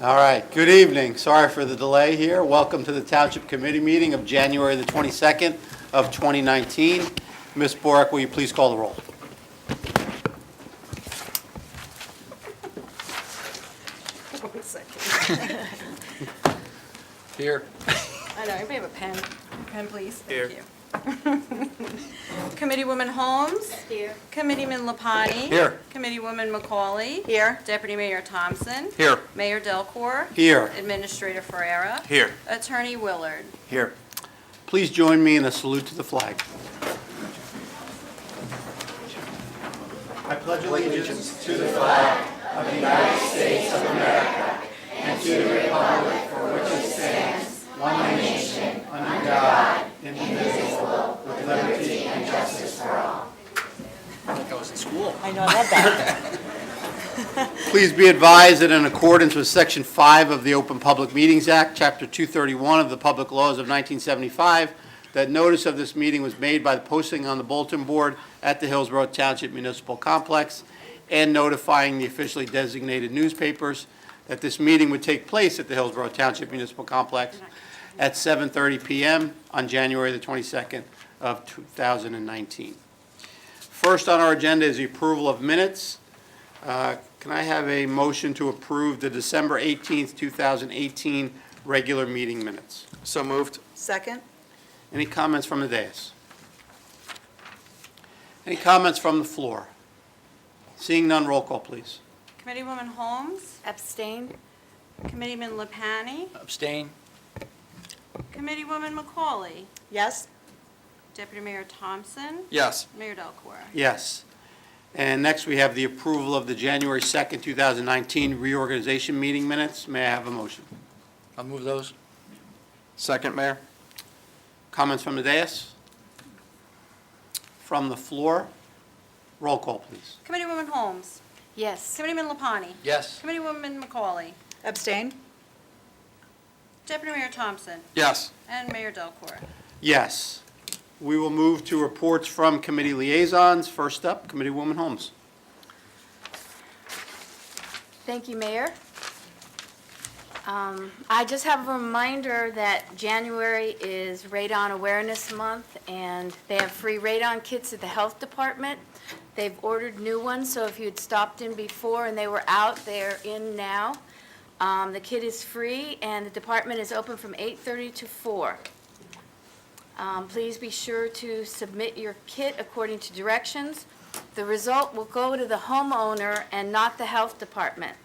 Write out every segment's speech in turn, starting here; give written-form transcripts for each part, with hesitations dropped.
All right, good evening. Sorry for the delay here. Welcome to the Township Committee meeting of January the 22nd of 2019. Ms. Borek, will you please call the roll? One second. Here. I know, anybody have a pen? Pen, please. Here. Thank you. Committeewoman Holmes. Here. Committeeman Lapani. Here. Committeewoman McCauley. Here. Deputy Mayor Thompson. Here. Mayor Delcor. Here. Administrator Ferreira. Here. Attorney Willard. Here. Please join me in a salute to the flag. I pledge allegiance to the flag of the United States of America and to the republic for which it stands, one nation, under God, indivisible, with liberty and justice for all. I think I was in school. I know, I love that. Please be advised that in accordance with Section 5 of the Open Public Meetings Act, Chapter 231 of the Public Laws of 1975, that notice of this meeting was made by the posting on the bulletin board at the Hillsborough Township Municipal Complex and notifying the officially designated newspapers that this meeting would take place at the Hillsborough Township Municipal Complex at 7:30 p.m. on January the 22nd of 2019. First on our agenda is the approval of minutes. Can I have a motion to approve the December 18th, 2018 regular meeting minutes? So moved. Second? Any comments from the dais? Any comments from the floor? Seeing none, roll call, please. Committeewoman Holmes. Abstain? Committeeman Lapani. Abstain. Committeewoman McCauley. Yes? Deputy Mayor Thompson. Yes. Mayor Delcor. Yes. And next, we have the approval of the January 2nd, 2019 reorganization meeting minutes. May I have a motion? I'll move those. Second, Mayor. Comments from the dais? From the floor? Roll call, please. Committeewoman Holmes. Yes. Committeeman Lapani. Yes. Committeewoman McCauley. Abstain? Deputy Mayor Thompson. Yes. And Mayor Delcor. Yes. We will move to reports from committee liaisons. First up, Committeewoman Holmes. Thank you, Mayor. I just have a reminder that January is Radon Awareness Month, and they have free radon kits at the Health Department. They've ordered new ones, so if you had stopped in before and they were out, they're in now. The kit is free, and the department is open from 8:30 to 4. Please be sure to submit your kit according to directions. The result will go to the homeowner and not the health department.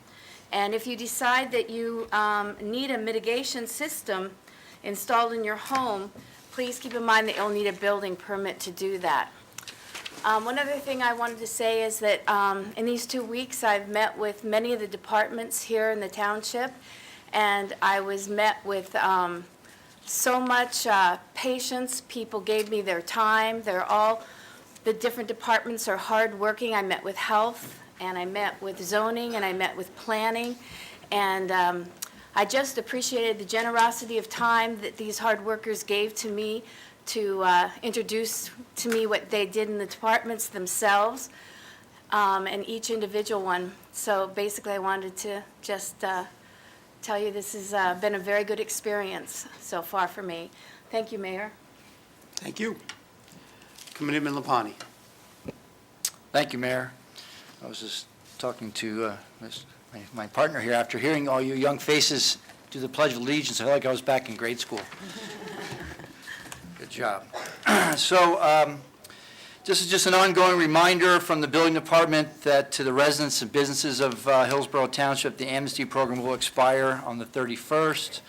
And if you decide that you need a mitigation system installed in your home, please keep in mind that you'll need a building permit to do that. One other thing I wanted to say is that in these 2 weeks, I've met with many of the departments here in the township, and I was met with so much patience. People gave me their time. The different departments are hardworking. I met with health, and I met with zoning, and I met with planning, and I just appreciated the generosity of time that these hard workers gave to me to introduce to me what they did in the departments themselves, and each individual one. So basically, I wanted to just tell you this has been a very good experience so far for me. Thank you, Mayor. Thank you. Committeeman Lapani. Thank you, Mayor. I was just talking to my partner here after hearing all you young faces do the Pledge of Allegiance. I felt like I was back in grade school. Good job. So this is just an ongoing reminder from the building department that to the residents and businesses of Hillsborough Township, the amnesty program will expire on the 31st,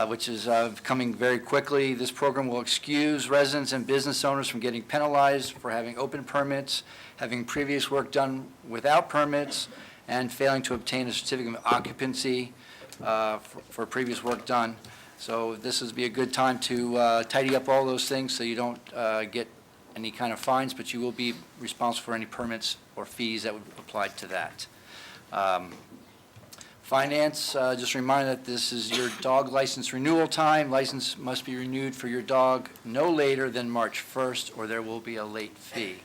which is coming very quickly. This program will excuse residents and business owners from getting penalized for having open permits, having previous work done without permits, and failing to obtain a certificate of occupancy for previous work done. So this would be a good time to tidy up all those things so you don't get any kind of fines, but you will be responsible for any permits or fees that would apply to that. Finance, just a reminder that this is your dog license renewal time. License must be renewed for your dog no later than March 1st, or there will be a late fee.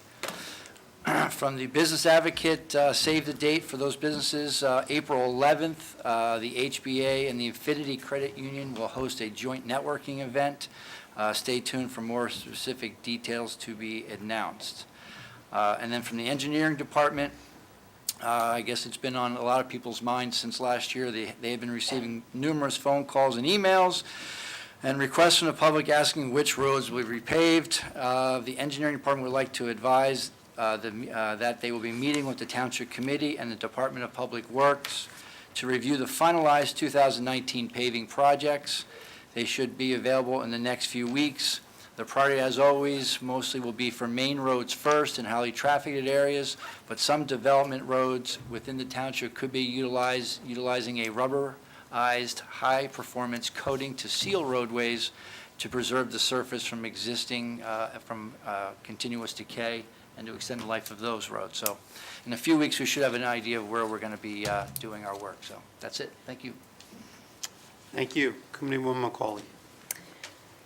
From the Business Advocate, save the date for those businesses, April 11th. The HBA and the Infinity Credit Union will host a joint networking event. Stay tuned for more specific details to be announced. And then from the Engineering Department, I guess it's been on a lot of people's minds since last year. They have been receiving numerous phone calls and emails and requests from the public asking which roads will be repaved. The Engineering Department would like to advise that they will be meeting with the Township Committee and the Department of Public Works to review the finalized 2019 paving projects. They should be available in the next few weeks. The priority, as always, mostly will be for main roads first and highly trafficked areas, but some development roads within the township could be utilizing a rubberized high-performance coating to seal roadways to preserve the surface from continuous decay and to extend the life of those roads. So in a few weeks, we should have an idea of where we're going to be doing our work. So that's it. Thank you. Thank you. Committeewoman Macaulay.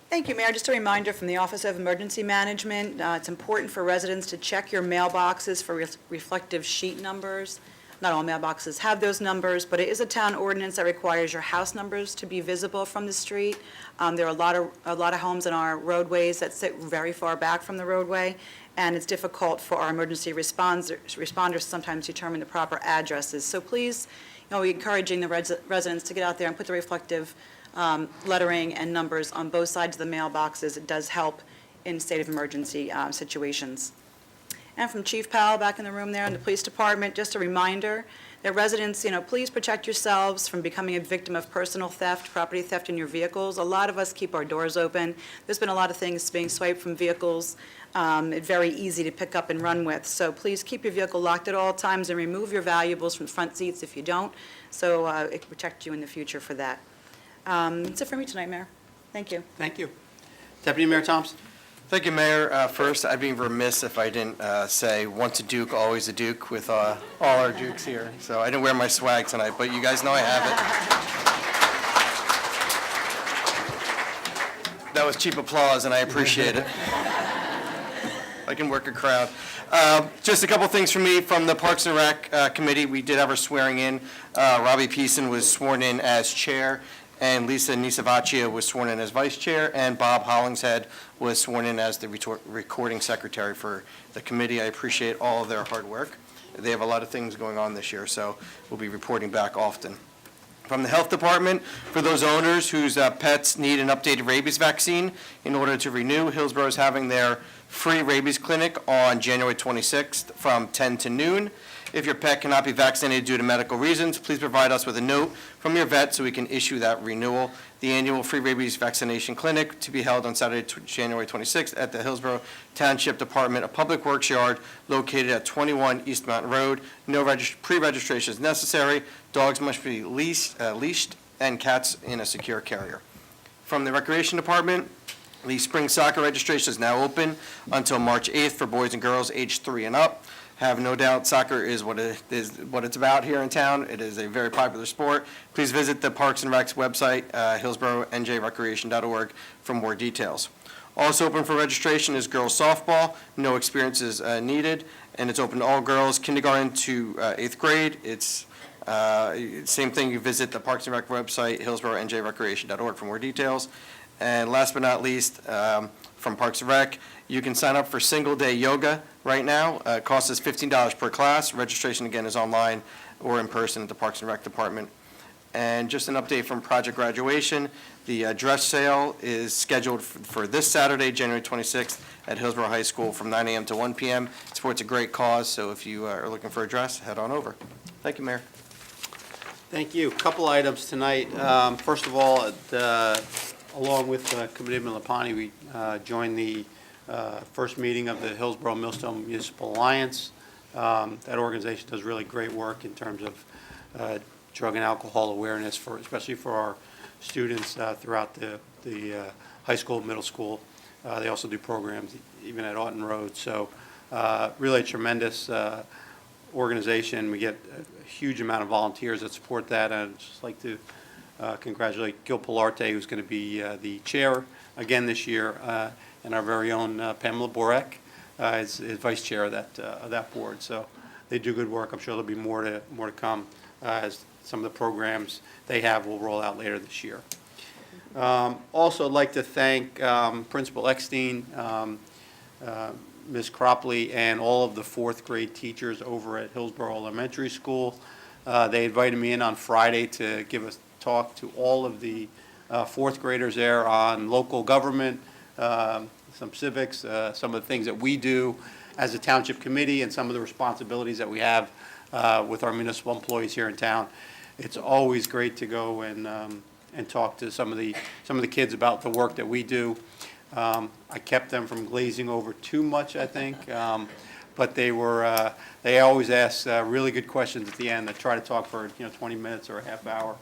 Thank you, Mayor. Just a reminder from the Office of Emergency Management, it's important for residents to check your mailboxes for reflective sheet numbers. Not all mailboxes have those numbers, but it is a town ordinance that requires your house numbers to be visible from the street. There are a lot of homes in our roadways that sit very far back from the roadway, and it's difficult for our emergency responders to sometimes determine the proper addresses. So please, we're encouraging the residents to get out there and put the reflective lettering and numbers on both sides of the mailboxes. It does help in state of emergency situations. And from Chief Powell back in the room there in the police department, just a reminder that residents, please protect yourselves from becoming a victim of personal theft, property theft in your vehicles. A lot of us keep our doors open. There's been a lot of things being swiped from vehicles. It's very easy to pick up and run with. So please keep your vehicle locked at all times and remove your valuables from front seats if you don't. So it can protect you in the future for that. That's it for me tonight, Mayor. Thank you. Thank you. Deputy Mayor Thompson. Thank you, Mayor. First, I'd be remiss if I didn't say once a Duke, always a Duke with all our Dukes here. So I didn't wear my swag tonight, but you guys know I have it. That was cheap applause, and I appreciate it. I can work a crowd. Just a couple things from me from the Parks and Rec Committee. We did have our swearing in. Robbie Peason was sworn in as chair, and Lisa Nisavaccia was sworn in as vice chair, and Bob Hollingshead was sworn in as the recording secretary for the committee. I appreciate all of their hard work. They have a lot of things going on this year, so we'll be reporting back often. From the Health Department, for those owners whose pets need an updated rabies vaccine in order to renew, Hillsborough is having their free rabies clinic on January 26th from 10 to noon. If your pet cannot be vaccinated due to medical reasons, please provide us with a note from your vet so we can issue that renewal. The annual free rabies vaccination clinic to be held on Saturday, January 26th at the Hillsborough Township Department of Public Works Yard located at 21 East Mountain Road. No pre-registration is necessary. Dogs must be leashed and cats in a secure carrier. From the Recreation Department, the spring soccer registration is now open until March 8th for boys and girls aged 3 and up. Have no doubt soccer is what it's about here in town. It is a very popular sport. Please visit the Parks and Rec's website, hillsboroughNJRecreation.org, for more details. Also open for registration is girls softball. No experience is needed, and it's open to all girls, kindergarten to 8th grade. It's same thing. You visit the Parks and Rec website, hillsboroughNJRecreation.org, for more details. And last but not least, from Parks and Rec, you can sign up for single-day yoga right now. It costs us $15 per class. Registration, again, is online or in person at the Parks and Rec Department. And just an update from Project Graduation. The dress sale is scheduled for this Saturday, January 26th, at Hillsborough High School from 9 a.m. to 1 p.m. It supports a great cause, so if you are looking for a dress, head on over. Thank you, Mayor. Thank you. Couple items tonight. First of all, along with Committeeman Lapani, we joined the first meeting of the Hillsborough Millstone Municipal Alliance. That organization does really great work in terms of drug and alcohol awareness, especially for our students throughout the high school, middle school. They also do programs even at Auten Road. So really a tremendous organization. We get a huge amount of volunteers that support that. And I'd just like to congratulate Gil Pilarte, who's going to be the chair again this year, and our very own Pamela Borek, is vice chair of that board. So they do good work. I'm sure there'll be more to come as some of the programs they have will roll out later this year. Also, I'd like to thank Principal Eckstein, Ms. Cropley, and all of the fourth grade teachers over at Hillsborough Elementary School. They invited me in on Friday to give a talk to all of the fourth graders there on local government, some civics, some of the things that we do as a township committee, and some of the responsibilities that we have with our municipal employees here in town. It's always great to go and talk to some of the kids about the work that we do. I kept them from glazing over too much, I think, but they always ask really good questions at the end. They try to talk for 20 minutes or a half hour,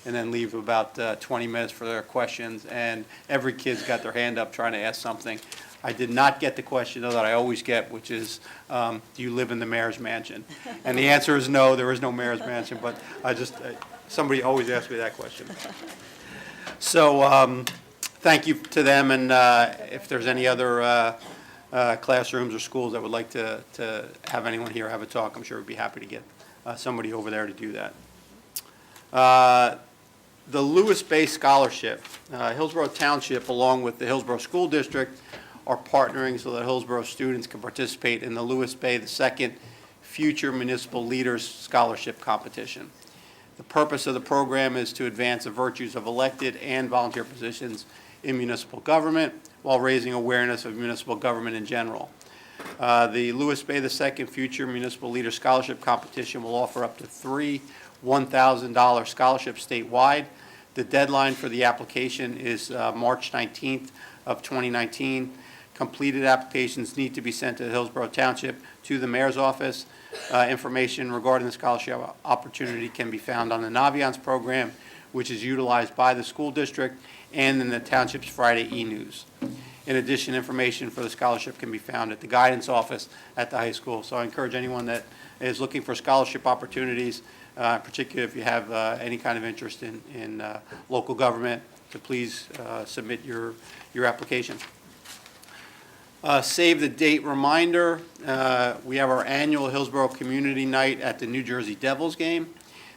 and then leave about 20 minutes for their questions. And every kid's got their hand up trying to ask something. I did not get the question, though, that I always get, which is, do you live in the mayor's mansion? And the answer is no, there is no mayor's mansion, but somebody always asks me that question. So thank you to them, and if there's any other classrooms or schools that would like to have anyone here have a talk, I'm sure we'd be happy to get somebody over there to do that. The Lewis Bay Scholarship, Hillsborough Township, along with the Hillsborough School District, are partnering so that Hillsborough students can participate in the Lewis Bay II Future Municipal Leaders Scholarship Competition. The purpose of the program is to advance the virtues of elected and volunteer positions in municipal government while raising awareness of municipal government in general. The Lewis Bay II Future Municipal Leader Scholarship Competition will offer up to 3 $1,000 scholarships statewide. The deadline for the application is March 19th of 2019. Completed applications need to be sent to Hillsborough Township to the mayor's office. Information regarding the scholarship opportunity can be found on the Naviance program, which is utilized by the school district, and in the Township's Friday e-news. In addition, information for the scholarship can be found at the guidance office at the high school. So I encourage anyone that is looking for scholarship opportunities, particularly if you have any kind of interest in local government, to please submit your application. Save the date reminder, we have our annual Hillsborough Community Night at the New Jersey Devils game.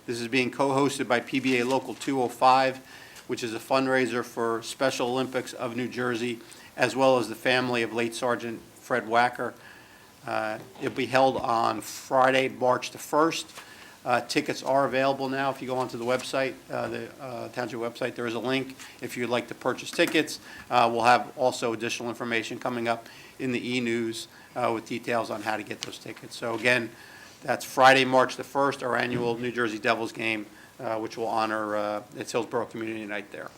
This is being co-hosted by PBA Local 205, which is a fundraiser for Special Olympics of New Jersey, as well as the family of late Sergeant Fred Wacker. It'll be held on Friday, March the 1st. Tickets are available now. If you go onto the website, the Township website, there is a link if you'd like to purchase tickets. We'll have also additional information coming up in the e-news with details on how to get those tickets. So again, that's Friday, March the 1st, our annual New Jersey Devils game, which will honor its Hillsborough Community Night there.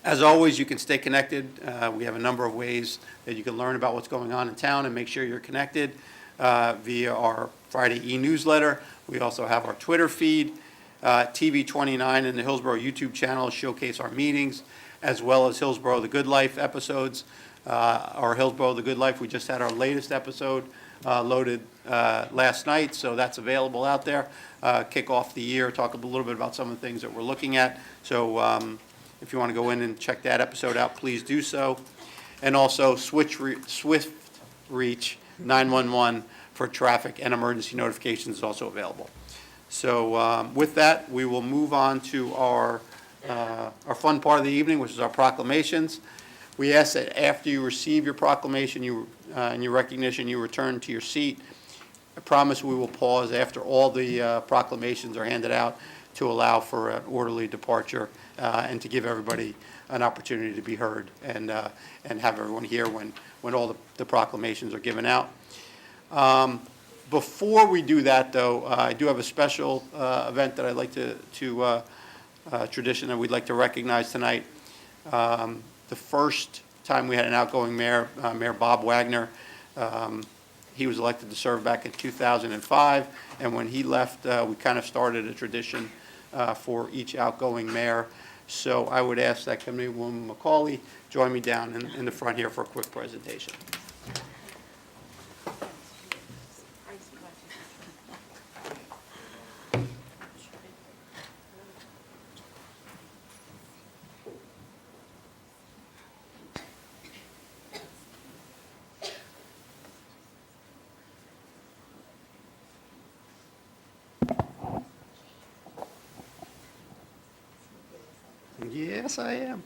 As always, you can stay connected. We have a number of ways that you can learn about what's going on in town and make sure you're connected via our Friday e-newsletter. We also have our Twitter feed, TV 29 and the Hillsborough YouTube channel showcase our meetings, as well as Hillsborough The Good Life episodes. Our Hillsborough The Good Life, we just had our latest episode loaded last night, so that's available out there. Kick off the year, talk a little bit about some of the things that we're looking at. So if you want to go in and check that episode out, please do so. And also Swift Reach 911 for traffic and emergency notifications is also available. So with that, we will move on to our fun part of the evening, which is our proclamations. We ask that after you receive your proclamation and your recognition, you return to your seat. I promise we will pause after all the proclamations are handed out to allow for an orderly departure and to give everybody an opportunity to be heard and have everyone here when all the proclamations are given out. Before we do that, though, I do have a special event that I'd like to tradition that we'd like to recognize tonight. The first time we had an outgoing mayor, Mayor Bob Wagner, he was elected to serve back in 2005, and when he left, we kind of started a tradition for each outgoing mayor. So I would ask that Committeewoman McCauley join me down in the front here for a quick presentation. Yes, I am.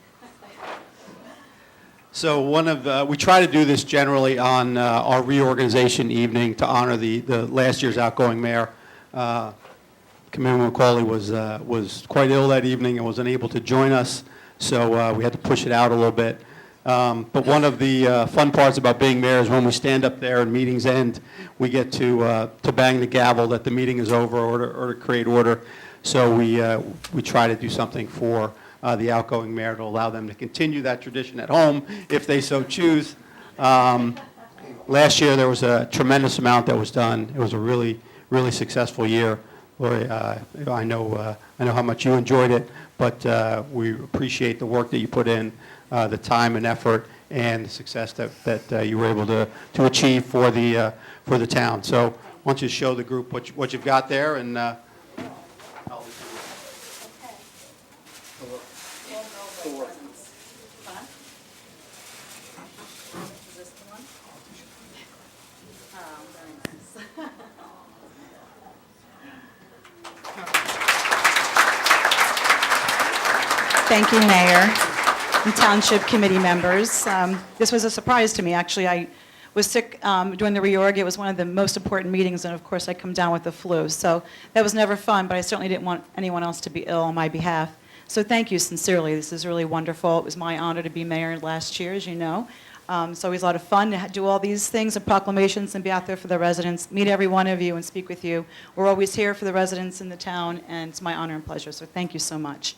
So we try to do this generally on our reorganization evening to honor the last year's outgoing mayor. Commander McCauley was quite ill that evening and was unable to join us, so we had to push it out a little bit. But one of the fun parts about being mayor is when we stand up there and meetings end, we get to bang the gavel that the meeting is over or to create order. So we try to do something for the outgoing mayor to allow them to continue that tradition at home if they so choose. Last year there was a tremendous amount that was done. It was a really, really successful year. I know how much you enjoyed it, but we appreciate the work that you put in, the time and effort, and the success that you were able to achieve for the town. So why don't you show the group what you've got there, and Thank you, Mayor and Township Committee members. This was a surprise to me, actually. I was sick during the reorg. It was one of the most important meetings, and of course I come down with the flu. So that was never fun, but I certainly didn't want anyone else to be ill on my behalf. So thank you sincerely. This is really wonderful. It was my honor to be mayor last year, as you know. It's always a lot of fun to do all these things and proclamations and be out there for the residents, meet every one of you and speak with you. We're always here for the residents in the town, and it's my honor and pleasure. So thank you so much.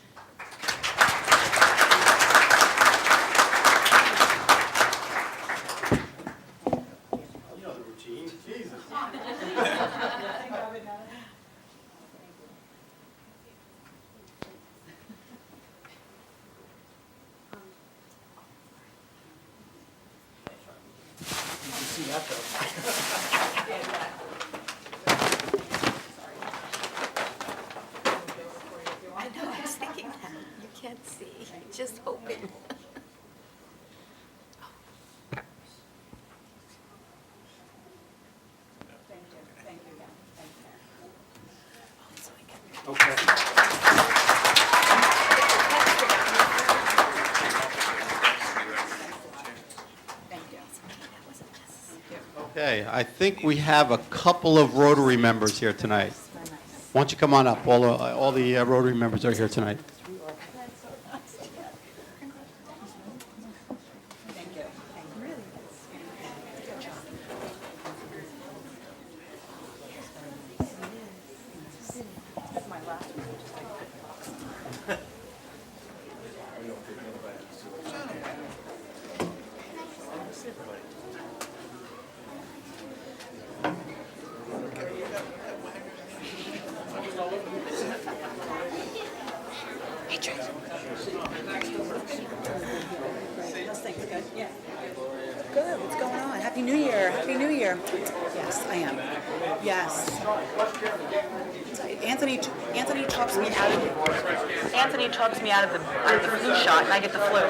I know, I was thinking that. You can't see, just hoping. okay, I think we have a couple of Rotary members here tonight. Why don't you come on up? All the Rotary members are here tonight. Good, what's going on? Happy New Year, Happy New Year. Yes, I am. Yes. Anthony talks me out of the flu shot, and I get the flu.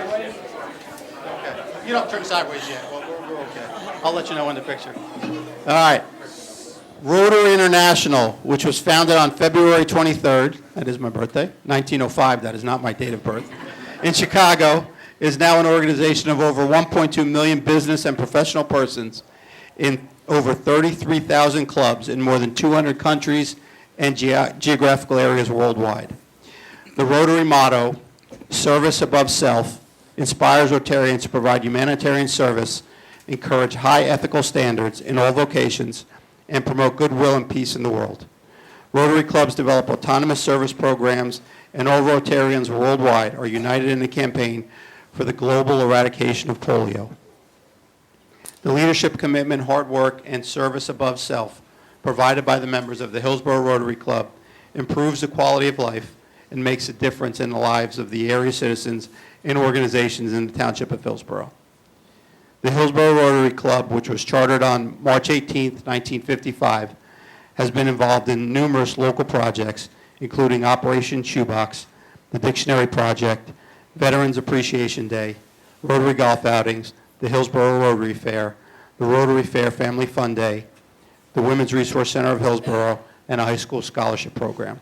You don't turn sideways yet. Well, we're okay. I'll let you know in the picture. All right. Rotary International, which was founded on February 23rd, that is my birthday, 1905, that is not my date of birth, in Chicago, is now an organization of over 1.2 million business and professional persons in over 33,000 clubs in more than 200 countries and geographical areas worldwide. The Rotary motto, service above self, inspires Rotarians to provide humanitarian service, encourage high ethical standards in all vocations, and promote goodwill and peace in the world. Rotary clubs develop autonomous service programs, and all Rotarians worldwide are united in a campaign for the global eradication of polio. The leadership, commitment, hard work, and service above self provided by the members of the Hillsborough Rotary Club improves the quality of life and makes a difference in the lives of the area citizens and organizations in the Township of Hillsborough. The Hillsborough Rotary Club, which was chartered on March 18, 1955, has been involved in numerous local projects, including Operation Shoebox, the Dictionary Project, Veterans Appreciation Day, Rotary Golf Outings, the Hillsborough Rotary Fair, the Rotary Fair Family Fun Day, the Women's Resource Center of Hillsborough, and a high school scholarship program.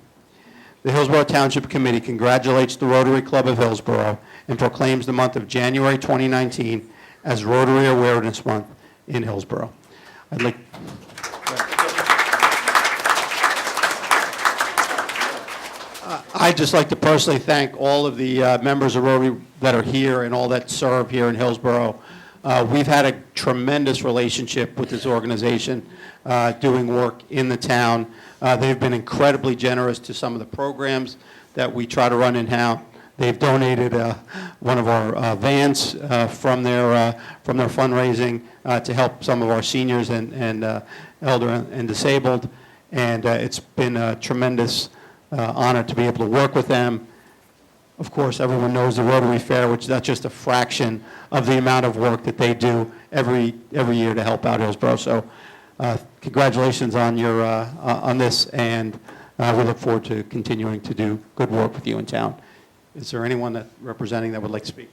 The Hillsborough Township Committee congratulates the Rotary Club of Hillsborough and proclaims the month of January 2019 as Rotary Awareness Month in Hillsborough. I'd just like to personally thank all of the members of Rotary that are here and all that serve here in Hillsborough. We've had a tremendous relationship with this organization doing work in the town. They've been incredibly generous to some of the programs that we try to run in town. They've donated one of our vans from their fundraising to help some of our seniors and elder and disabled. And it's been a tremendous honor to be able to work with them. Of course, everyone knows the Rotary Fair, which that's just a fraction of the amount of work that they do every year to help out Hillsborough. So congratulations on your on this, and we look forward to continuing to do good work with you in town. Is there anyone representing that would like to speak?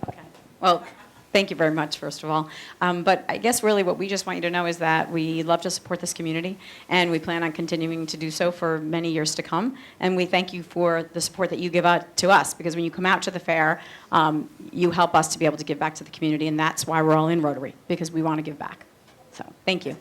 Okay. Well, thank you very much, first of all. But I guess really what we just want you to know is that we love to support this community, and we plan on continuing to do so for many years to come. And we thank you for the support that you give to us, because when you come out to the fair, you help us to be able to give back to the community, and that's why we're all in Rotary, because we want to give back. So, thank you.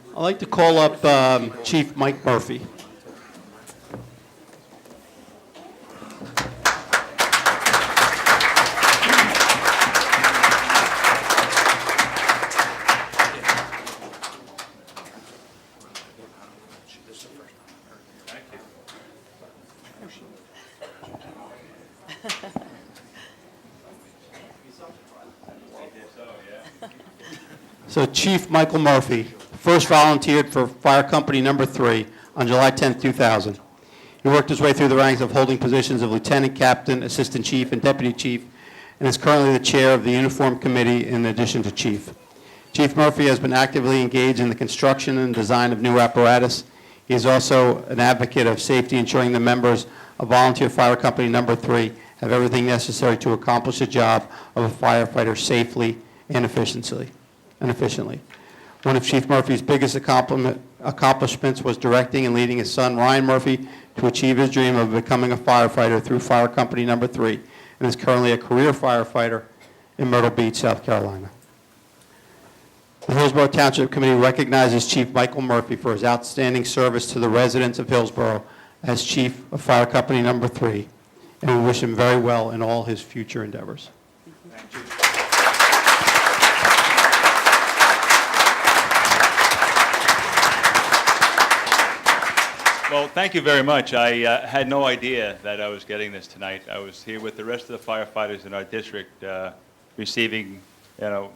I'd like to call up Chief Mike Murphy. So Chief Michael Murphy first volunteered for Fire Company Number 3 on July 10, 2000. He worked his way through the ranks of holding positions of lieutenant, captain, assistant chief, and deputy chief, and is currently the chair of the Uniform Committee in addition to chief. Chief Murphy has been actively engaged in the construction and design of new apparatus. He is also an advocate of safety, ensuring the members of Volunteer Fire Company Number 3 have everything necessary to accomplish the job of a firefighter safely and efficiently. One of Chief Murphy's biggest accomplishments was directing and leading his son, Ryan Murphy, to achieve his dream of becoming a firefighter through Fire Company Number 3, and is currently a career firefighter in Myrtle Beach, South Carolina. The Hillsborough Township Committee recognizes Chief Michael Murphy for his outstanding service to the residents of Hillsborough as Chief of Fire Company Number 3, and we wish him very well in all his future endeavors. Thank you. Well, thank you very much. I had no idea that I was getting this tonight. I was here with the rest of the firefighters in our district receiving, an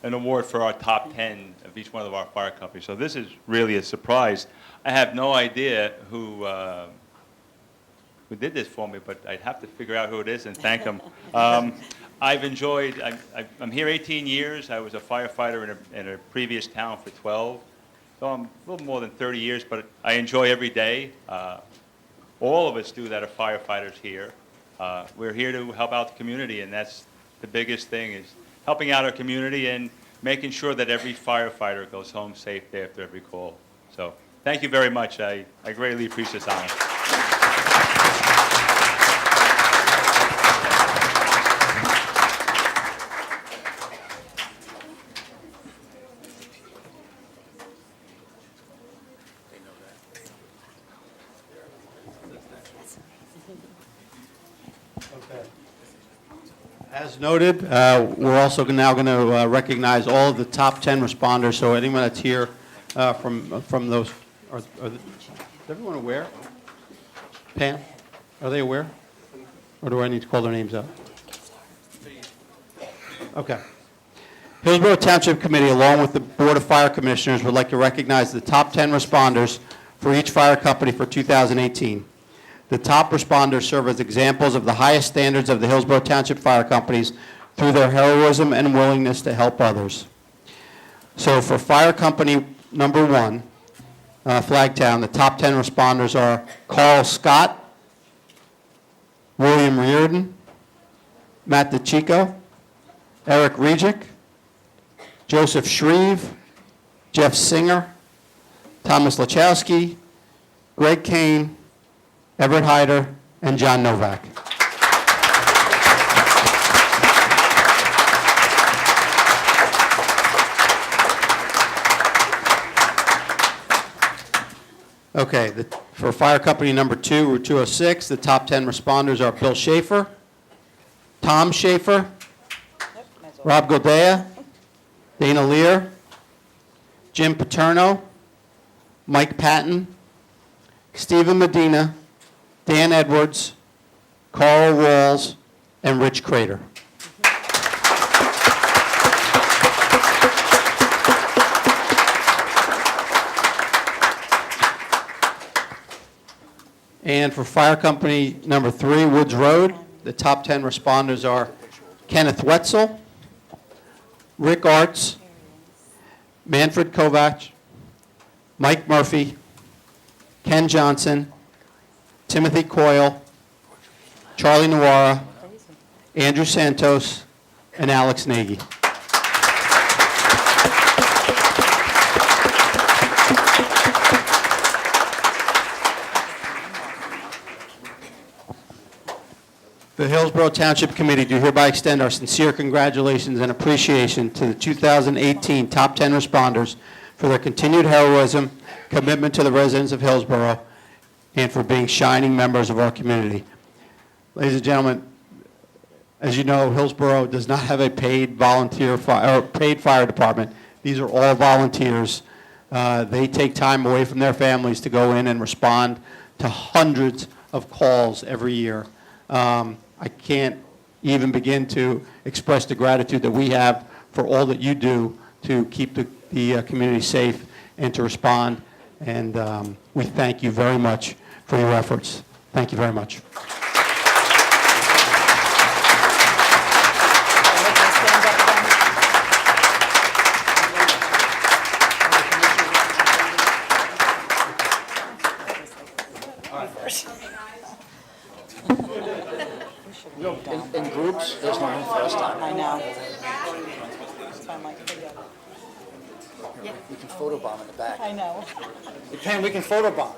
award for our top 10 of each one of our fire companies. So this is really a surprise. I have no idea who did this for me, but I'd have to figure out who it is and thank them. I've enjoyed, I'm here 18 years. I was a firefighter in a previous town for 12. So I'm a little more than 30 years, but I enjoy every day. All of us do that are firefighters here. We're here to help out the community, and that's the biggest thing, is helping out our community and making sure that every firefighter goes home safe after every call. So thank you very much. I greatly appreciate this honor. As noted, we're also now going to recognize all of the top 10 responders, so anyone that's here from those, is everyone aware? Pam, are they aware? Or do I need to call their names out? Okay. Hillsborough Township Committee, along with the Board of Fire Commissioners, would like to recognize the top 10 responders for each fire company for 2018. The top responders serve as examples of the highest standards of the Hillsborough Township Fire Companies through their heroism and willingness to help others. So for fire company number 1, Flagtown, the top 10 responders are Carl Scott, William Reardon, Matt DeChico, Eric Regic, Joseph Shreve, Jeff Singer, Thomas Lachowski, Greg Kane, Everett Hyder, and John Novak. Okay, for fire company number 2, Route 206, the top 10 responders are Bill Schaefer, Tom Schaefer, Rob Godea, Dana Lear, Jim Paterno, Mike Patton, Stephen Medina, Dan Edwards, Carl Rawls, and Rich Crater. And for fire company number 3, Woods Road, the top 10 responders are Kenneth Wetzel, Rick Arts, Manfred Kovac, Mike Murphy, Ken Johnson, Timothy Coyle, Charlie Nawara, Andrew Santos, and Alex Nagy. The Hillsborough Township Committee do hereby extend our sincere congratulations and appreciation to the 2018 top 10 responders for their continued heroism, commitment to the residents of Hillsborough, and for being shining members of our community. Ladies and gentlemen, as you know, Hillsborough does not have a paid volunteer or paid fire department. These are all volunteers. They take time away from their families to go in and respond to hundreds of calls every year. I can't even begin to express the gratitude that we have for all that you do to keep the community safe and to respond. And we thank you very much for your efforts. Thank you very much. In groups, there's no room for us time. I know. It's fine, like, video. We can photobomb in the back. I know. Pen, we can photobomb.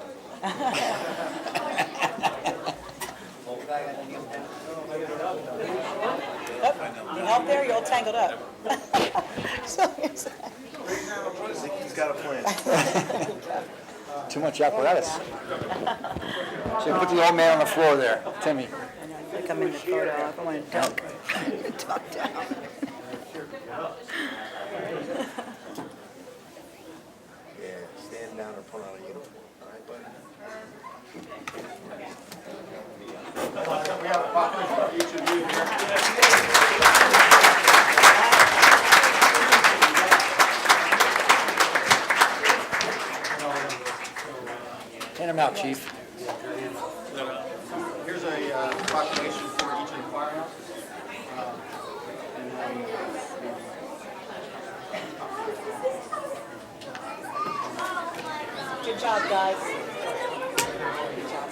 Need help there? You're all tangled up. So, He's got a plan. Too much apparatus. So put the old man on the floor there, Timmy. I know, I feel like I'm in the photo. I don't want to duck. Duck down. Yeah, stand down and put on a uniform, all right, buddy? Hand him out, Chief. Here's a proclamation for each of the firehouses. Good job, guys. Good job.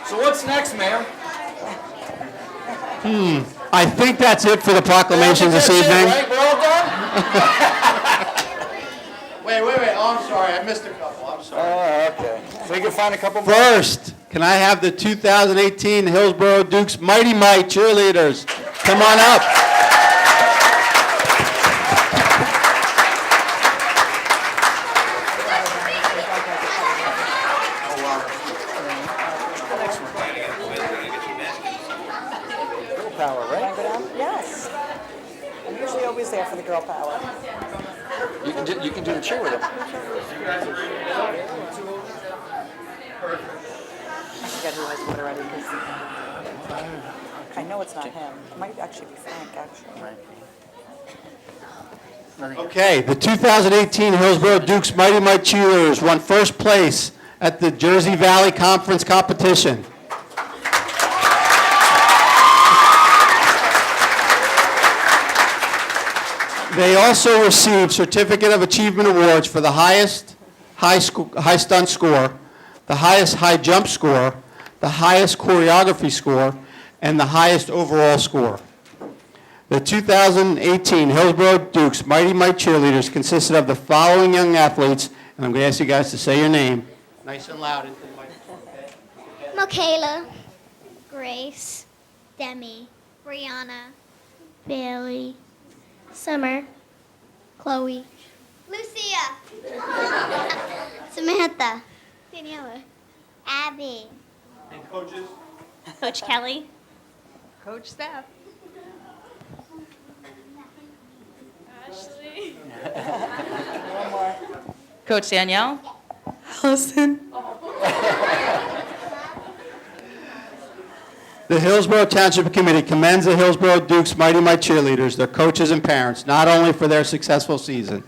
So what's next, Mayor? I think that's it for the proclamations this evening. Right, we're all done? Wait. Oh, I'm sorry. I missed a couple. I'm sorry. Oh, okay. So you can find a couple more? First, Can I have the 2018 Hillsborough Dukes Mighty Might cheerleaders? Come on up. Power, right? Want to go down? Yes. I'm usually always there for the girl power. You can do the cheer with them. I forget who has what already. 'Cause I know it's not him. It might actually be Frank, actually. Okay, the 2018 Hillsborough Dukes Mighty Might cheerleaders won first place at the Jersey Valley Conference competition. They also received Certificate of Achievement Awards for the highest high stunt score, the highest high jump score, the highest choreography score, and the highest overall score. The 2018 Hillsborough Dukes Mighty Might cheerleaders consisted of the following young athletes, and I'm going to ask you guys to say your name. Nice and loud into the microphone. Michaela, Grace, Demi, Brianna, Bailey, Summer, Chloe, Lucia, Samantha, Daniela, Abby, And coaches? Coach Kelly, Coach Steph. Ashley, One more. Coach Danielle. Allison. The Hillsborough Township Committee commends the Hillsborough Dukes Mighty Might cheerleaders, their coaches and parents, not only for their successful season,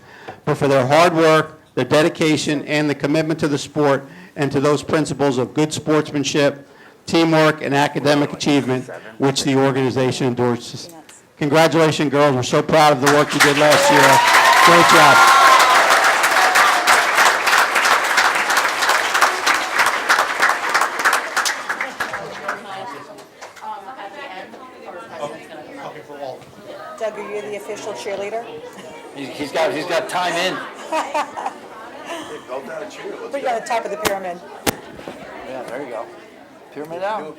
but for their hard work, their dedication, and the commitment to the sport and to those principles of good sportsmanship, teamwork, and academic achievement, which the organization endorses. Congratulations, girls. We're so proud of the work you did last year. Great job. Doug, are you the official cheerleader? He's got time in. Put you on the top of the pyramid. Yeah, there you go. Pyramid out.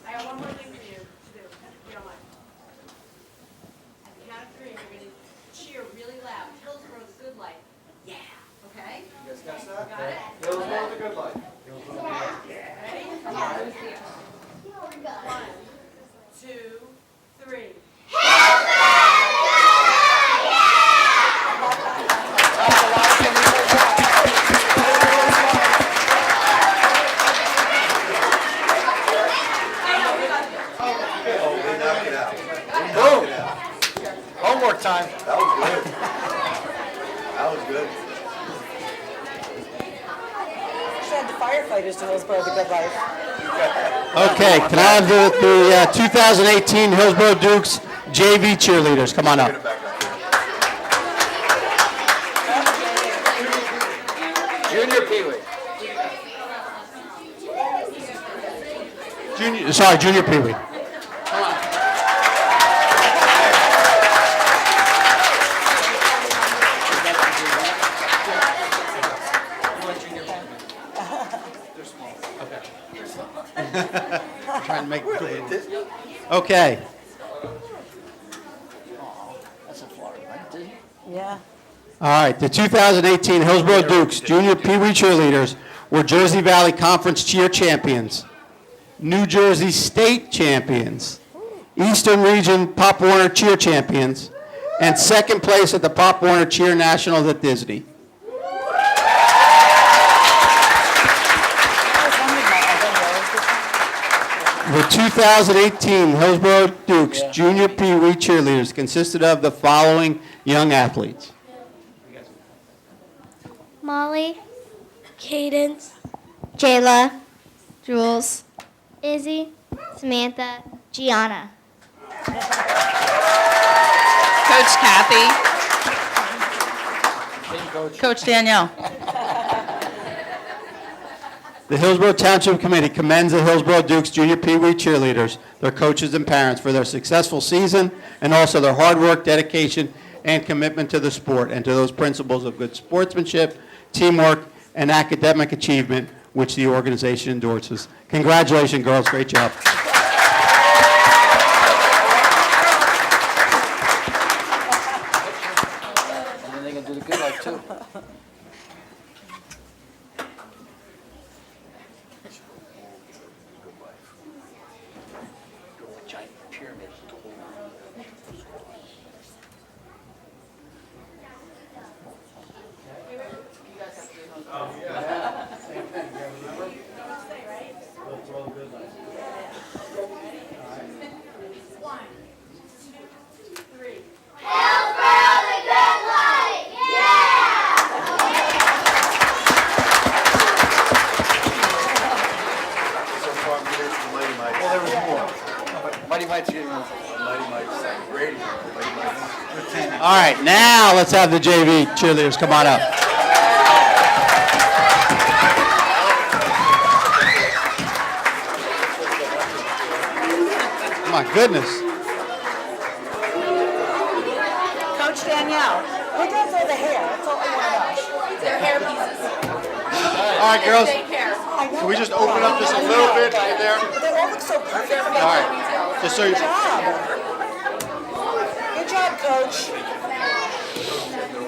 I have one more thing for you to do, if you don't mind. At the count of three, you're going to cheer really loud. Hillsborough's good life. Yeah. Okay? You guys got that? Got it? Hillsborough's the good life. Ready? One, two, three. Boom. Homework time. That was good. That was good. Should add the firefighters to Hillsborough the good life. Okay, can I have the 2018 Hillsborough Dukes JV cheerleaders? Come on up. Junior Pee Wee. Junior Pee Wee. Trying to make it clear. Okay. That's in Florida, right? Disney? Yeah. All right, the 2018 Hillsborough Dukes Junior Pee Wee cheerleaders were Jersey Valley Conference cheer champions, New Jersey State champions, Eastern Region Pop Warner cheer champions, and second place at the Pop Warner Cheer Nationals at Disney. The 2018 Hillsborough Dukes Junior Pee Wee cheerleaders consisted of the following young athletes. Molly, Cadence, Jayla, Jules, Izzy, Samantha, Gianna. Coach Kathy. Coach Danielle. The Hillsborough Township Committee commends the Hillsborough Dukes Junior Pee Wee cheerleaders, their coaches and parents for their successful season and also their hard work, dedication, and commitment to the sport and to those principles of good sportsmanship, teamwork, and academic achievement which the organization endorses. Congratulations, girls. Great job. And then they can do the good life, too. Giant pyramid. So far, I'm getting some Mighty Mites. Well, there was more. Mighty Mites are getting more. Mighty Mites, radio, Mighty Mites. All right, now let's have the JV cheerleaders come on up. My goodness. Coach Danielle, who does all the hair? That's all I want to know. Their hair pieces. All right, girls, They care. can we just open up just a little bit right there? But they all look so perfect. All right, just so you... Good job. Good job, Coach.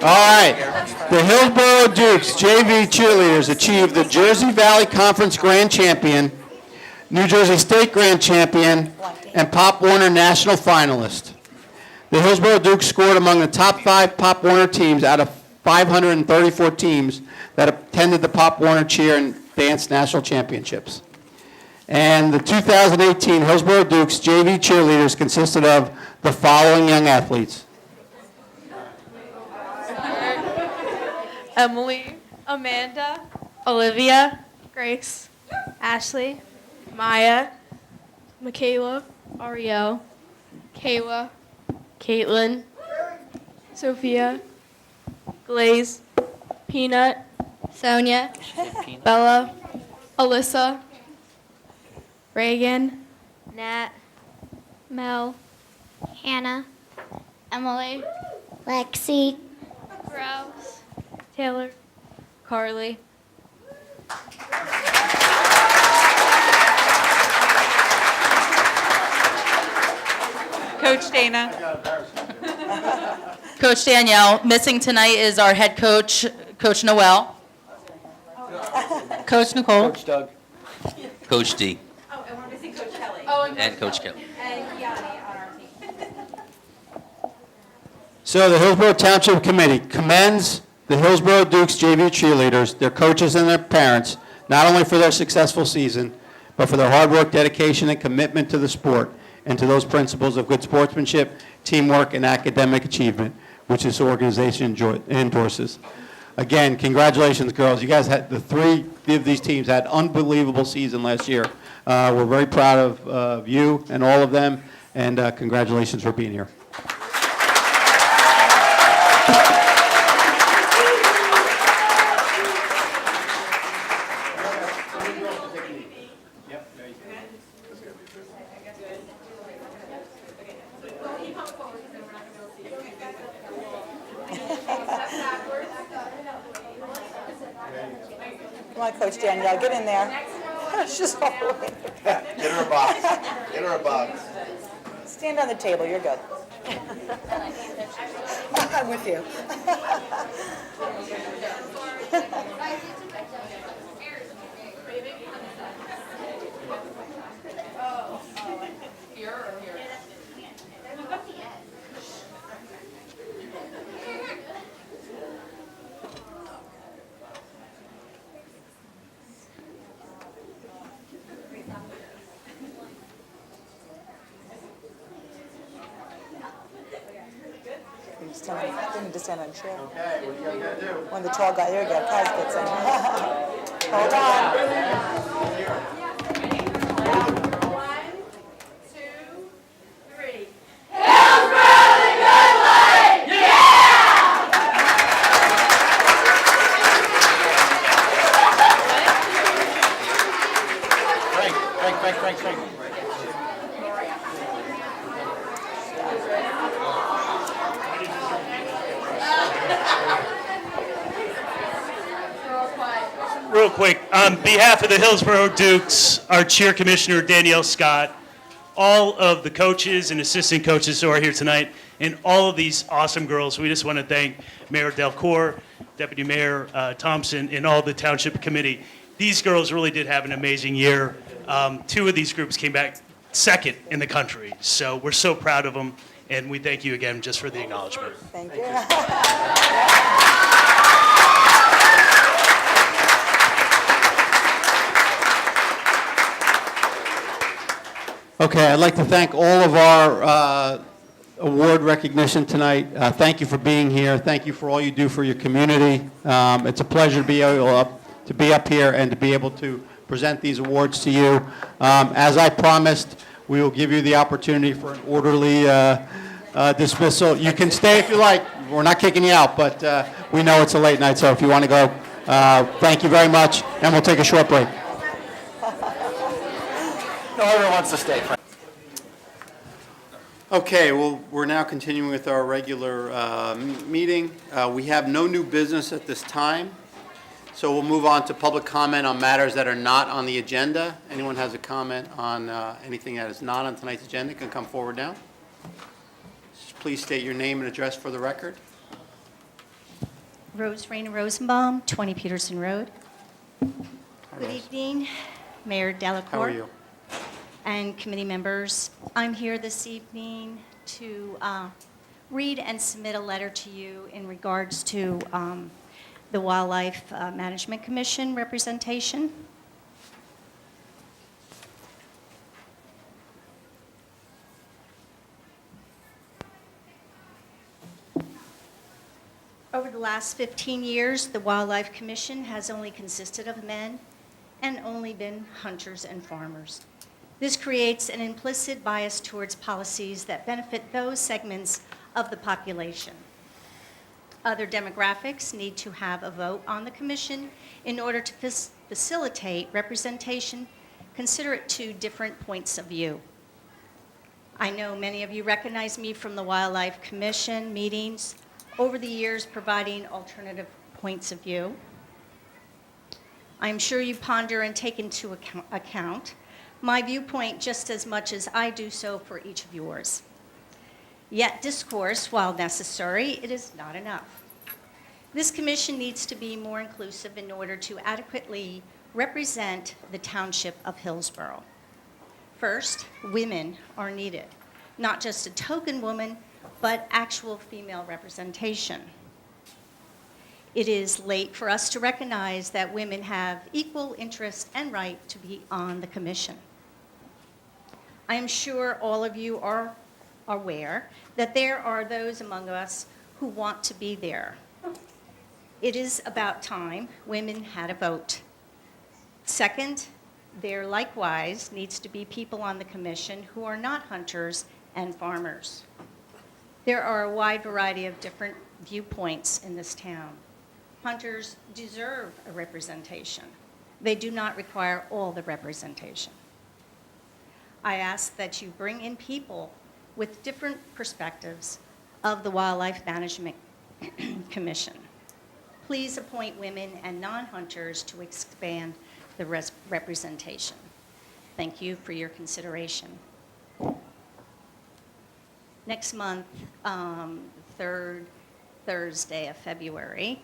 All right. The Hillsborough Dukes JV cheerleaders achieved the Jersey Valley Conference Grand Champion, New Jersey State Grand Champion, and Pop Warner National Finalist. The Hillsborough Dukes scored among the top 5 Pop Warner teams out of 534 teams that attended the Pop Warner Cheer and Dance National Championships. And the 2018 Hillsborough Dukes JV cheerleaders consisted of the following young athletes. Emily, Amanda, Olivia, Grace, Ashley, Maya, Michaela, Ariel, Kayla, Caitlin, Sophia, Glaze, Peanut, Sonia, Bella, Alyssa, Reagan, Nat, Mel, Hannah, Emily, Lexi, Rose, Taylor, Carly. Coach Dana. Coach Danielle, missing tonight is our head coach, Coach Noel. Coach Nicole. Coach Doug. Coach D Oh, and we're missing Coach Kelly. and Coach Kelly. And Kiani on our team. So the Hillsborough Township Committee commends the Hillsborough Dukes JV cheerleaders, their coaches, and their parents, not only for their successful season, but for their hard work, dedication, and commitment to the sport and to those principles of good sportsmanship, teamwork, and academic achievement, which this organization endorses. Again, congratulations, girls. You guys had, the 3 of these teams had unbelievable season last year. We're very proud of you and all of them, and congratulations for being here. Come on, Coach Danielle, get in there. She's all the way. Get her a box. Get her a box. Stand on the table, you're good. I'm with you. You need to stand on a chair. Okay, what do you guys gotta do? When the tall guy, there you go, Kaz gets in. Hold on. real quick. On behalf of the Hillsborough Dukes, our cheer commissioner, Danielle Scott, all of the coaches and assistant coaches who are here tonight, and all of these awesome girls, we just want to thank Mayor Delcourt, Deputy Mayor Thompson, and all the township committee. These girls really did have an amazing year. 2 of these groups came back second in the country, so we're so proud of them, and we thank you again just for the acknowledgement. Thank you. Okay, I'd like to thank all of our award recognition tonight. Thank you for being here. Thank you for all you do for your community. It's a pleasure to be up here and to be able to present these awards to you. As I promised, we will give you the opportunity for an orderly dismissal. You can stay if you like. We're not kicking you out, but we know it's a late night, so if you want to go, thank you very much, and we'll take a short break. No, everyone wants to stay. Okay, well, we're now continuing with our regular meeting. We have no new business at this time, so we'll move on to public comment on matters that are not on the agenda. Anyone has a comment on anything that is not on tonight's agenda can come forward now. Please state your name and address for the record. Rose Raina Rosenbaum, 20 Peterson Road. Good evening, Mayor Delacour. How are you? And committee members. I'm here this evening to read and submit a letter to you in regards to the Wildlife Management Commission representation. Over the last 15 years, the Wildlife Commission has only consisted of men and only been hunters and farmers. This creates an implicit bias towards policies that benefit those segments of the population. Other demographics need to have a vote on the commission in order to facilitate representation. Consider it 2 different points of view. I know many of you recognize me from the Wildlife Commission meetings over the years providing alternative points of view. I'm sure you ponder and take into account my viewpoint just as much as I do so for each of yours. Yet discourse, while necessary, it is not enough. This commission needs to be more inclusive in order to adequately represent the township of Hillsborough. First, women are needed, not just a token woman, but actual female representation. It is late for us to recognize that women have equal interest and right to be on the commission. I am sure all of you are aware that there are those among us who want to be there. It is about time women had a vote. Second, there likewise needs to be people on the commission who are not hunters and farmers. There are a wide variety of different viewpoints in this town. Hunters deserve a representation. They do not require all the representation. I ask that you bring in people with different perspectives of the Wildlife Management Commission. Please appoint women and non-hunters to expand the representation. Thank you for your consideration. Next month, third Thursday of February,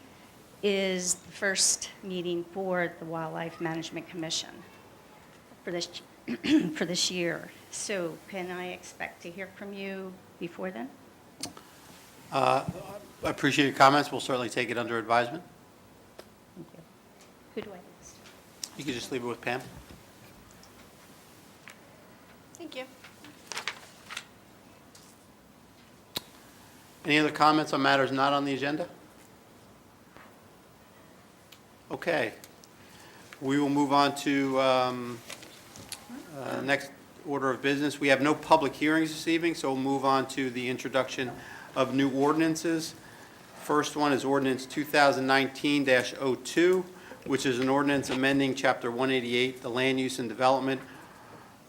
is the first meeting for the Wildlife Management Commission for this for this year. So can I expect to hear from you before then? I appreciate your comments. We'll certainly take it under advisement. Thank you. Who do I ask? You can just leave it with Pam. Thank you. Any other comments on matters not on the agenda? Okay. We will move on to next order of business. We have no public hearings this evening, so we'll move on to the introduction of new ordinances. First one is ordinance 2019-02, which is an ordinance amending Chapter 188, the Land Use and Development,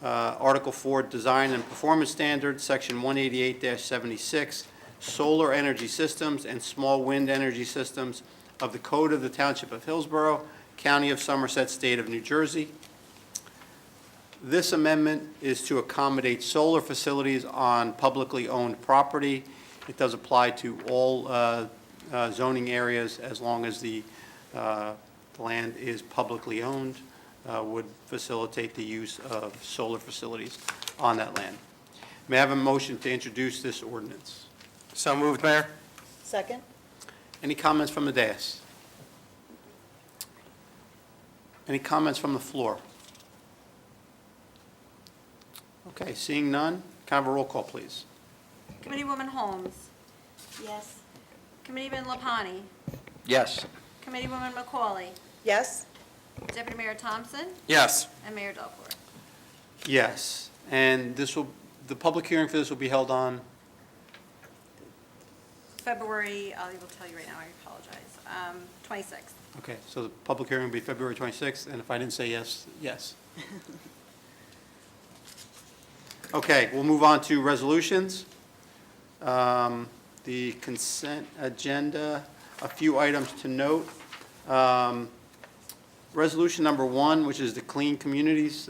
Article 4, Design and Performance Standards, Section 188-76, Solar Energy Systems and Small Wind Energy Systems of the Code of the Township of Hillsborough, County of Somerset, State of New Jersey. This amendment is to accommodate solar facilities on publicly owned property. It does apply to all zoning areas as long as the land is publicly owned, would facilitate the use of solar facilities on that land. May I have a motion to introduce this ordinance? So moved, Mayor. Second? Any comments from the dais? Any comments from the floor? Okay, seeing none, can I have a roll call, please? Committeewoman Holmes. Yes. Committeeman Lapani. Yes. Committeewoman McCauley. Yes? Deputy Mayor Thompson. Yes. And Mayor Delcor. Yes, and the public hearing for this will be held on, February, I will tell you right now, I apologize, 26th. okay, so the public hearing will be February 26th, and if I didn't say yes, yes. Okay, we'll move on to resolutions. The consent agenda, a few items to note. Resolution number 1, which is the Clean Communities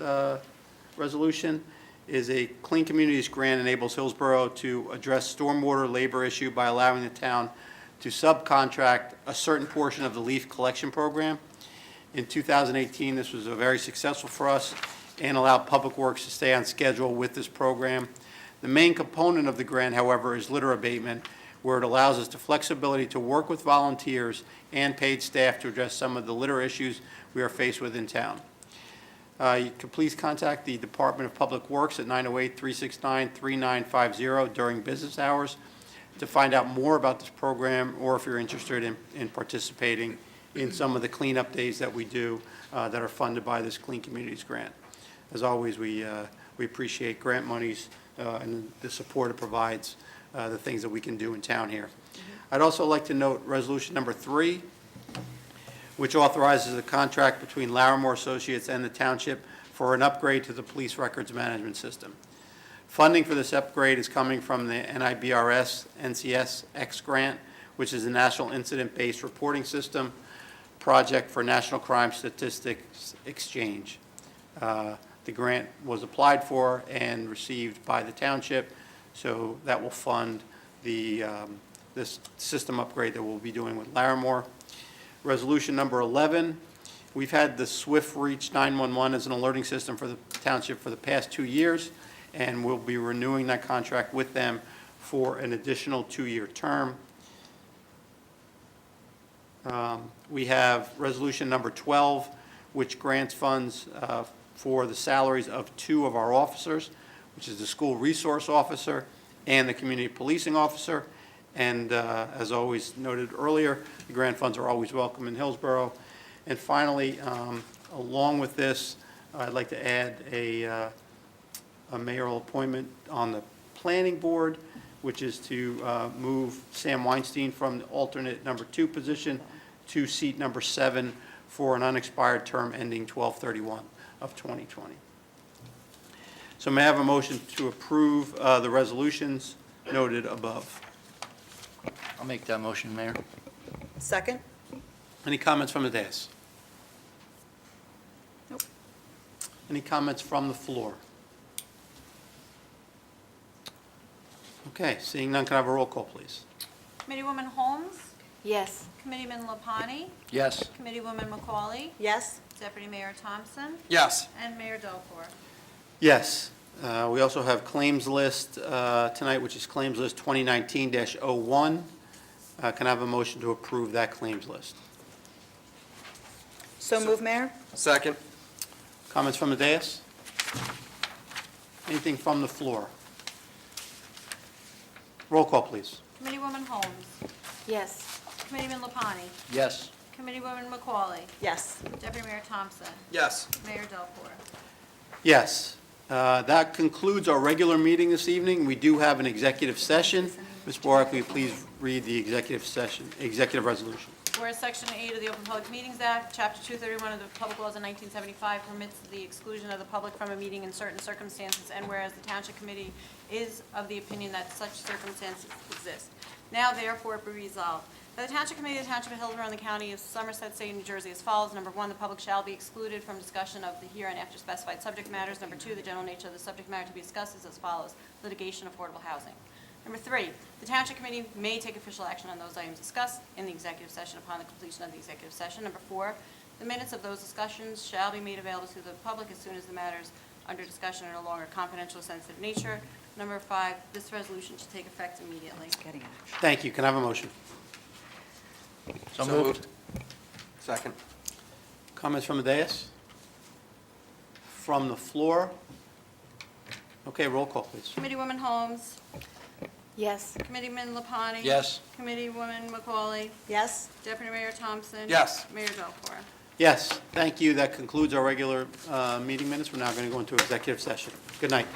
resolution, is a Clean Communities grant enables Hillsborough to address stormwater labor issue by allowing the town to subcontract a certain portion of the leaf collection program. In 2018, this was very successful for us and allowed Public Works to stay on schedule with this program. The main component of the grant, however, is litter abatement, where it allows us the flexibility to work with volunteers and paid staff to address some of the litter issues we are faced with in town. You can please contact the Department of Public Works at 908-369-3950 during business hours to find out more about this program, or if you're interested in participating in some of the cleanup days that we do that are funded by this Clean Communities grant. As always, we appreciate grant monies and the support it provides, the things that we can do in town here. I'd also like to note resolution number 3, which authorizes a contract between Larimore Associates and the township for an upgrade to the police records management system. Funding for this upgrade is coming from the NIBRS NCS X grant, which is a National Incident-Based Reporting System project for National Crime Statistics Exchange. The grant was applied for and received by the township, so that will fund the this system upgrade that we'll be doing with Larimore. Resolution number 11, we've had the Swift Reach 911 as an alerting system for the township for the past 2 years, and we'll be renewing that contract with them for an additional 2-year term. We have resolution number 12, which grants funds for the salaries of 2 of our officers, which is the school resource officer and the community policing officer. And as always noted earlier, the grant funds are always welcome in Hillsborough. And finally, along with this, I'd like to add a mayoral appointment on the planning board, which is to move Sam Weinstein from the alternate number 2 position to seat number 7 for an unexpired term ending 12/31 of 2020. So may I have a motion to approve the resolutions noted above? I'll make that motion, Mayor. Second? Any comments from the dais? Nope. Any comments from the floor? Okay, seeing none, can I have a roll call, please? Committeewoman Holmes. Yes. Committeeman Lapani. Yes. Committeewoman McCauley. Yes? Deputy Mayor Thompson. Yes. And Mayor Delcor. Yes. We also have claims list tonight, which is claims list 2019-01. Can I have a motion to approve that claims list? So move, Mayor? Second. Comments from the dais? Anything from the floor? Roll call, please. Committeewoman Holmes. Yes. Committeeman Lapani. Yes. Committeewoman McCauley. Yes. Deputy Mayor Thompson. Yes. Mayor Delcor. Yes. That concludes our regular meeting this evening. We do have an executive session. Ms. Borak, will you please read the executive resolution? Whereas Section 8 of the Open Public Meetings Act, Chapter 231 of the Public Laws of 1975 permits the exclusion of the public from a meeting in certain circumstances, and whereas the Township Committee is of the opinion that such circumstances exist. Now therefore be resolved By the Township Committee of the Township of Hillsborough in the County of Somerset, State of New Jersey as follows. Number 1, the public shall be excluded from discussion of the here and after specified subject matters. Number 2, the general nature of the subject matter to be discussed is as follows. Litigation, affordable housing. Number 3, the Township Committee may take official action on those items discussed in the executive session upon the completion of the executive session. Number 4, the minutes of those discussions shall be made available to the public as soon as the matters under discussion are no longer confidential or sensitive in nature. Number 5, this resolution should take effect immediately. Thank you. Can I have a motion? So moved. Second. Comments from the dais? From the floor? Okay, roll call, please. Committeewoman Holmes. Yes. Committeeman Lapani. Yes. Committeewoman McCauley. Yes? Deputy Mayor Thompson. Yes. Mayor Belfour. Yes, thank you. That concludes our regular meeting minutes. We're now going to go into executive session. Good night.